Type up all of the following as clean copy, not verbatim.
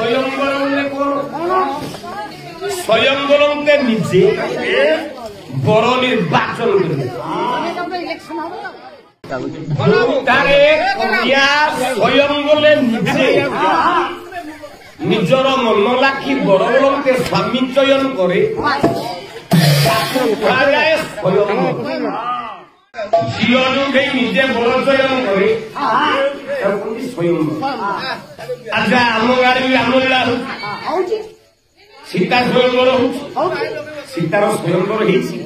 ସ୍ୱୟଂବର ବୋଲେ କଣ? ସ୍ୱୟଂବରନ୍ତେ ନିଜେ ବର ନିର୍ବାଚନ କରିବେ। ଯୋଉଟାରେ କନ୍ୟା ସ୍ୱୟଂ ବୋଲେ ନିଜେ ନିଜର ମନ ଲାଖି ବର ବୋଲନ୍ତେ ସ୍ୱାମୀ ଚୟନ করে ତାକୁ କୁହାଯାଏ ସ୍ୱୟଂବର। ଝିଅ ଯୋଉଠି ନିଜେ ବର ଚୟନ করে ତାକୁ କୁହନ୍ତି ସ୍ୱୟଂବର। ଆଚ୍ଛା ଆମ ଗାଁରେ ବି ରାମଲୀଳା ହଉଛି, ସୀତା ସ୍ୱୟଂବର ହଉଛି, ସୀତାର ସ୍ୱୟଂବର ହେଇଛି।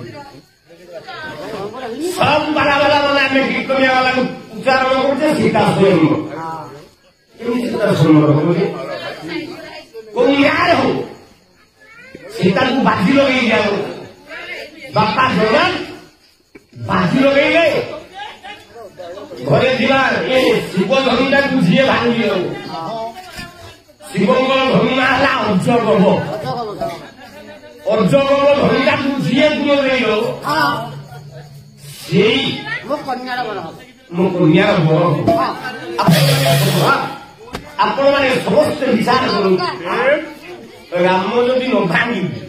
ସବୁ ବାଲା ମାନେ ଆମେ କୀର୍ତ୍ତନିଆ ବାଲାକୁ ଉଚ୍ଚାରଣ କରୁଛେ ସୀତା ସ୍ୱୟଂବର। କେମିତି ସୀତା ସ୍ୱୟଂବର ହଉଛି? କୋଉ ଗାଁରେ ହଉ ସୀତାକୁ ବାଜି ଲଗେଇ ଯାଉ ବାପା ଜଗନ୍ନାଥ ବାଜି ଲଗେଇଲେ ଘରେ ଥିବା ଏ ଶିବ ଧନୁଟାକୁ ଯିଏ ଭାଙ୍ଗି ଦବ। ଶିବଙ୍କର ଧନୁ ନାଁ ହେଲା ଅର୍ଜଗବ। ଅର୍ଜଗବ ଧନୁଟାକୁ ଯିଏ ଦୂର ଦେଇଦବ ସେଇ ମୋ କନ୍ୟାର ବର ହବ। ଆପଣ ମାନେ ସମସ୍ତେ ବିଚାର କରନ୍ତୁ, ରାମ ଯଦି ନ ଭାଙ୍ଗିବେ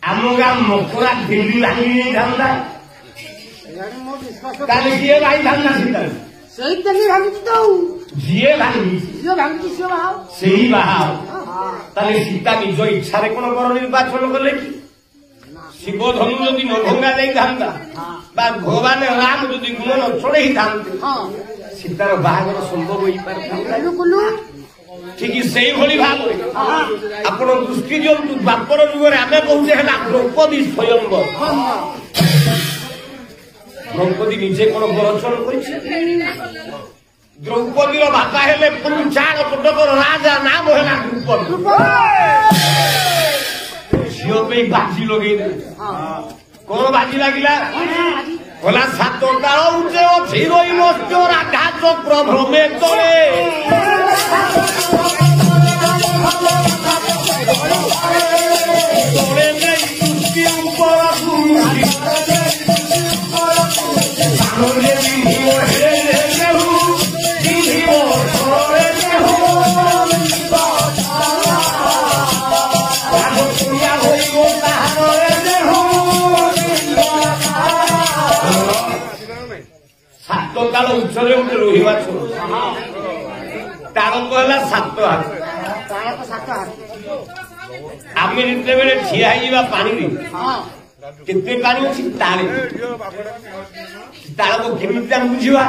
ଆମ ଗାଁ ମକରା ଦିଲ୍ଲୀ ଭାଙ୍ଗି ନେଇଥାନ୍ତା, ତାହେଲେ କିଏ ଭାଙ୍ଗିଥାନ୍ତା? ସୀତା ସେଇଠି ଭାଙ୍ଗିଛି ତ ଯିଏ ଭାଙ୍ଗିଛି ସେଇ ବାହା। ତାହେଲେ ସୀତା ନିଜ ଇଚ୍ଛାରେ କଣ ବର ନିର୍ବାଚନ କଲେ କି? ଶିବ ଧନୁ ଯଦି ନ ଭଙ୍ଗା ଯାଇଥାନ୍ତା ବା ଭଗବାନ ରାମ ଯଦି ଗୁଣ ନ ଚଢେଇଥାନ୍ତେ ସୀତାର ବାହାଘର ସମ୍ଭବ ହେଇପାରିଥାନ୍ତା। ଠିକ ସେଇଭଳି ଭାବରେ ଆପଣ ଦୃଷ୍ଟି ଦିଅନ୍ତୁ, ଦ୍ୱାପର ଯୁଗରେ ଆମେ କହୁଛେ ହେଲା ଦ୍ରୌପଦୀ ସ୍ୱୟଂବର। ଦ୍ରୌପଦୀ ନିଜେ କଣ ବରଚନ କରିছে? ଦ୍ରୌପଦୀର ବାପା ହେଲେ ପୁଞ୍ଚାଳ କଟକର ରାଜା, ନାମ ହେଲା ଦ୍ରୁପଦ। ଝିଅ ପାଇଁ ବାଜି ଲଗେଇଦେଲେ। କଣ ବାଜି ଲାଗିଲା? କହିଲା ସାତ ତାଳ ଉଚ୍ଚେ ଅଛି ରହି ମସ୍ତ ରାଧା ଚକ୍ର ଭ୍ରମେ ତଳେ। ସାତ ତାଳ ଉଚ୍ଚରେ ଗୋଟେ ରୋହି ମାଛ, ତାଳକ ହେଲା 7 ହାତ। ଆମେ ଯେତେବେଳେ ଠିଆ ହେଇଯିବା ପାଣିରେ, କେତେ ପାଣି ଅଛି ତାଳେ, ତାଳକ କେମିତି ଆମେ ବୁଝିବା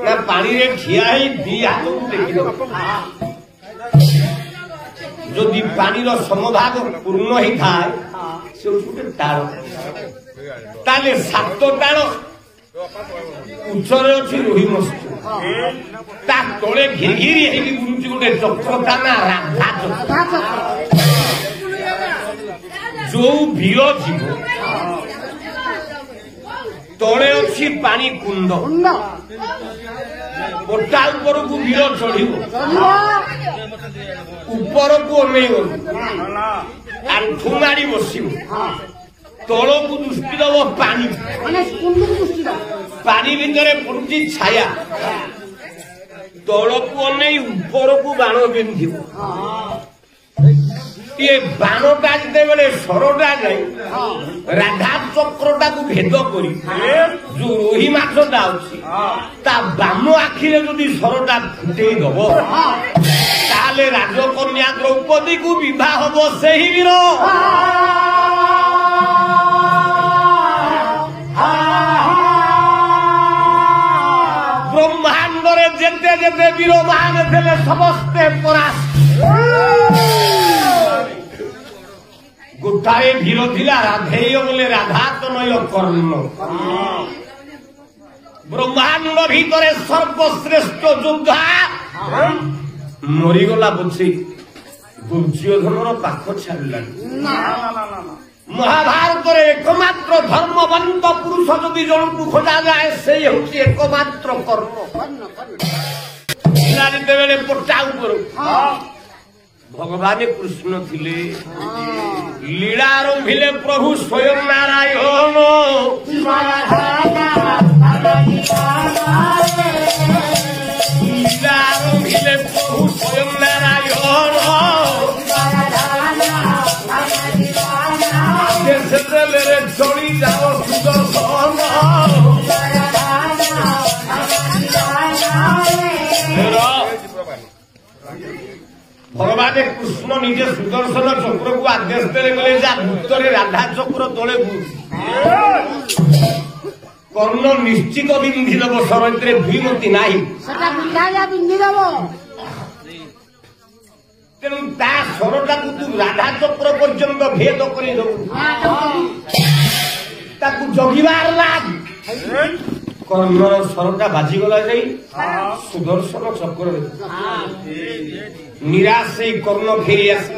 ନା ପାଣିରେ ଠିଆ ହେଇ 2 ହାତକୁ ଟେକିଦେବା। ଯଦି ପାଣିର ସମଭାଗ ପୂର୍ଣ୍ଣ ହେଇଥାଏ ସେ ଗୋଟେ ତାଳ। ତାହେଲେ 7 ତାଳ ଉଚ୍ଚରେ ଅଛି ରୋହି ମସ୍ତ, ତା ତଳେ ଘିରି ଘିରି ହେଇକି ବୁଲୁଛି ଗୋଟେ ଚକ୍ର, ତା ନା ରାଧା ଚକ୍ର। ଯୋଉ ଭୀର ଯିବ ତଳେ ଅଛି ପାଣି କୁଣ୍ଡ, ପଟା ଉପରକୁ ଭୀର ଚଢିବ, ଉପରକୁ ଅନେଇବ, ଆଣ୍ଠୁ ମାଡ଼ି ବସିବ, ତଳକୁ ଦୃଷ୍ଟି ଦବ ପାଣି, ପାଣି ଭିତରେ ପଡୁଛି ଛାୟା, ତଳକୁ ଅନେଇ ଉପରକୁ ବାଣ ପିନ୍ଧିବ। ଏ ବାଣଟା ଯେତେବେଳେ ସରଟା ଯାଇ ରାଧା ଚକ୍ରଟାକୁ ଭେଦ କରି ଯୋଉ ରୋହି ମାଛଟା ଅଛି ତା ବାମ ଆଖିରେ ଯଦି ସରଟା ଫୁଟେଇ ଦବ, ତାହେଲେ ରାଜକନ୍ୟା ଦ୍ରୌପଦୀକୁ ବିବାହ ହବ ସେହି ବୀର। ବ୍ରହ୍ମାଣ୍ଡରେ ଯେତେ ଯେତେ ବୀରମାନେ ଥିଲେ ସମସ୍ତେ ପରାସ୍ତ। ଗୋଟାଏ ଭୀର ଥିଲା ରାଧେୟ ବୋଲେ ରାଧା ତନୟ କର୍ଣ୍ଣ। ବ୍ରହ୍ମାଣ୍ଡ ଭିତରେ ସର୍ବଶ୍ରେଷ୍ଠ ଯୋଦ୍ଧା ମରିଗଲା ପଛେ ଦୁର୍ଯ୍ୟୋଧନର ପାଖ ଛାଡ଼ିଲାନି। ମହାଭାରତରେ ଏକମାତ୍ର ଧର୍ମବନ୍ତ ପୁରୁଷ ଯଦି ଜଣକୁ ଖୋଜାଯାଏ ସେଇ ହେଉଛି ଏକମାତ୍ର କର୍ଣ୍ଣ। ଯେତେବେଳେ ପଟା ଉପରୁ ଭଗବାନ କୃଷ୍ଣ ଥିଲେ, লীলা ଆରମ୍ଭିଲେ ପ୍ରଭୁ ସ୍ୱୟଂ ନାରାୟଣ। লীলা ଆରମ୍ଭିଲେ ପ୍ରଭୁ ସ୍ୱୟଂ ନାରାୟଣ। भगवान कृष्ण निजे सुदर्शन चक्र को आदेश देले जा उत्तरे राधा चक्र तले कर्ण निश्चित बिंधी दब शरद्रे भीमती नाही तेणु ता स्वरटा तू राधा चक्र पर्यंत भेद कर जगिबार लाग कर्णर स्वरटा बाजिगला जाई सुदर्शन चक्र निराश से कर्ण फेरी आस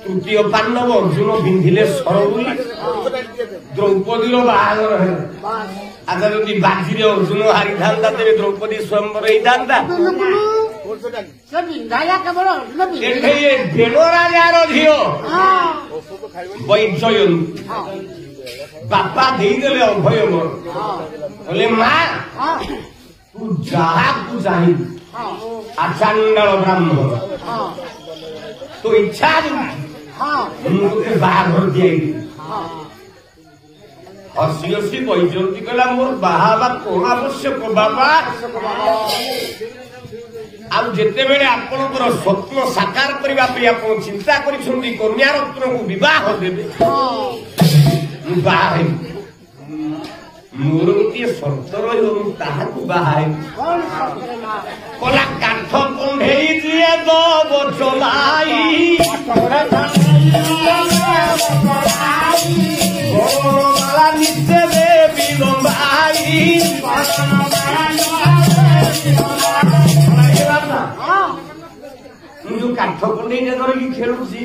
तृतीय पांडव अर्जुन बिंधिले सरबुली द्रौपदी बाहागर आज जदि बाजी अर्जुन हारी था तेरे द्रौपदी स्वयंवर बेण राजार झील वैजयंती बापा देदेले अभय मोर बोले माँ तू जहाँ तू चाहे आचांडाल ब्राह्मण तो इच्छा मुझे बाहर दिए हसी हसी वैजयंती कहला मोर बाहा कौन आवश्यक बाबा आते बेले आपणकर स्वप्न साकार करने आप चिंता करिसेंती कन्या रत्न को विवाह देवे बाहे मोर गोटे शर्त रही कला काठ कुंडेई दिए दब चलाई माला नित्य देवी लंबाई जो काठ कुंडेई धरिकी खेलुची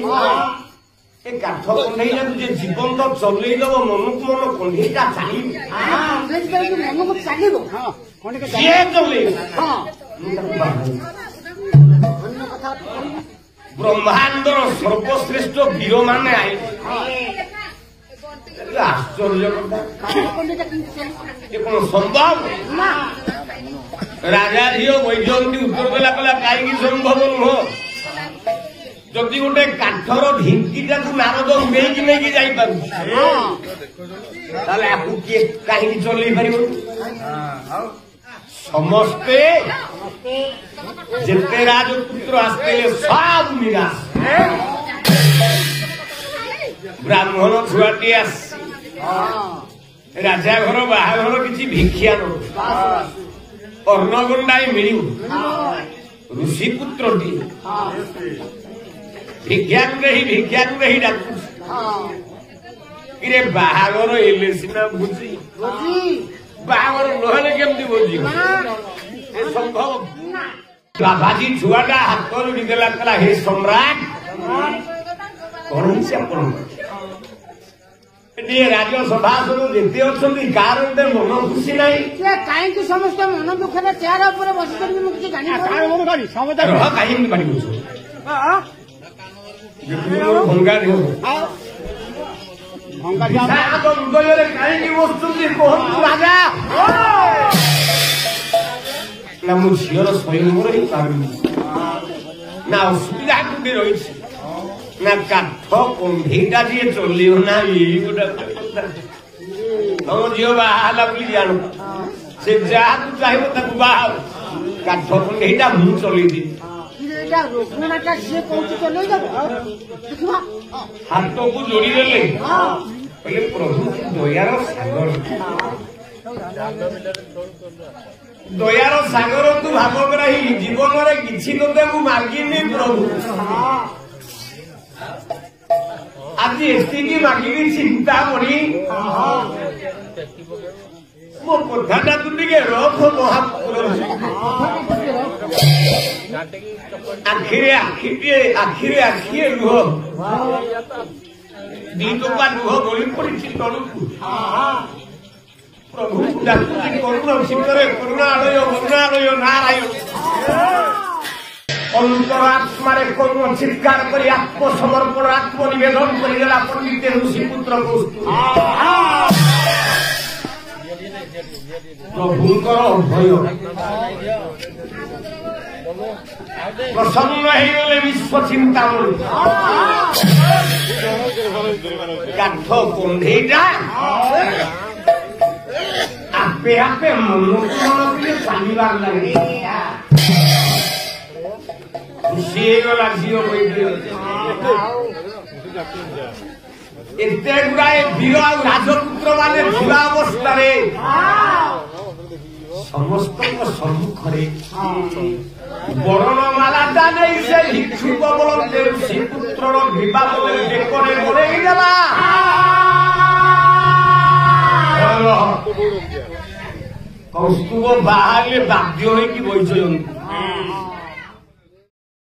काठ कंढे तुझे जीवन तो चलईदब मन को मन कंढेटा ब्रह्मांडर सर्वश्रेष्ठ वीर मान आश्चर्य कौन संभव राजा झील वैजयंती उत्तर देला कहला कहीं संभव नुह जदि गोटे काठर ढिंकीटा नारद उड़ेकी नहीं जापर कहीं चल पार समस्ते जिते राजपुत्र आसते सब निराश ब्राह्मण छुआटी आस राजा घर बाहाघर किसी भिक्षा न अन्नगंडाई मिल ऋषिपुत्र भिक्षानु रही डाकू बाहागर एले सीना बुझी बाहागर नहले केमती बुझी संभव बाबाजी छुआटा हाथ जोड़ी देला कहला हे सम्राट कौन से आपण राज सभासद जेते अच्छी कार मन खुशी ना कहीं समस्त मन दुखे चेयर बस कहीं भंगा हृदय कहीं बसुँच कहतु राजा ना मो झीर स्वयंवर ही पारुनी ना असुविधा कोटे रही ना काठ कंढेटा जी चलो ना ये गोटे तुम झील बाहला बोली जान से जहाँ तू चाहिए ताकू बाह काठ कंढेटा मु चलई हाथ को जोड़ी देले प्रभु दयार सागर तू भावग्राही जीवन में किसी ते मागिनी प्रभु आज एति मागिनी चिंता पड़ी मो कथाटा तू टे रख महापुर आखिरे आखिए लुह दी टोपा लुह गली पड़ी तलू प्रभु करुण शीघ्र करुणालय नारायण अंतरात्मा करुण चित्कार कर आत्मसमर्पण आत्मनिवेदन करदेला पंडित ऋषिपुत्र प्रभुंकर भय प्रसन्न होगले विश्व चिंतामणि काठ कंढेटा आपे आपे मन चलबार लगे ଖୁସି ହେଇଗଲା ଝିଅ ବୈଠି ଏତେ ଗୁଡାଏ ବୀର ଆଉ ରାଜପୁତ୍ର ମାନେ ଥିବା ଅବସ୍ଥାରେ ସମସ୍ତଙ୍କ ସମ୍ମୁଖରେ ବରଣମାଲାଟା ନେଇ ସେ ଭିକ୍ଷୁକ ବଳରେ ଶ୍ରୀପୁତ୍ରର ବିବାଦରେ ବେକରେ ଗୋଡ଼େଇ ଦେଲା। କୌସ୍ତୁଭ ବାହାରିଲେ ବାଧ୍ୟ ହୋଇକି ବୈଜୟନ୍ତୀ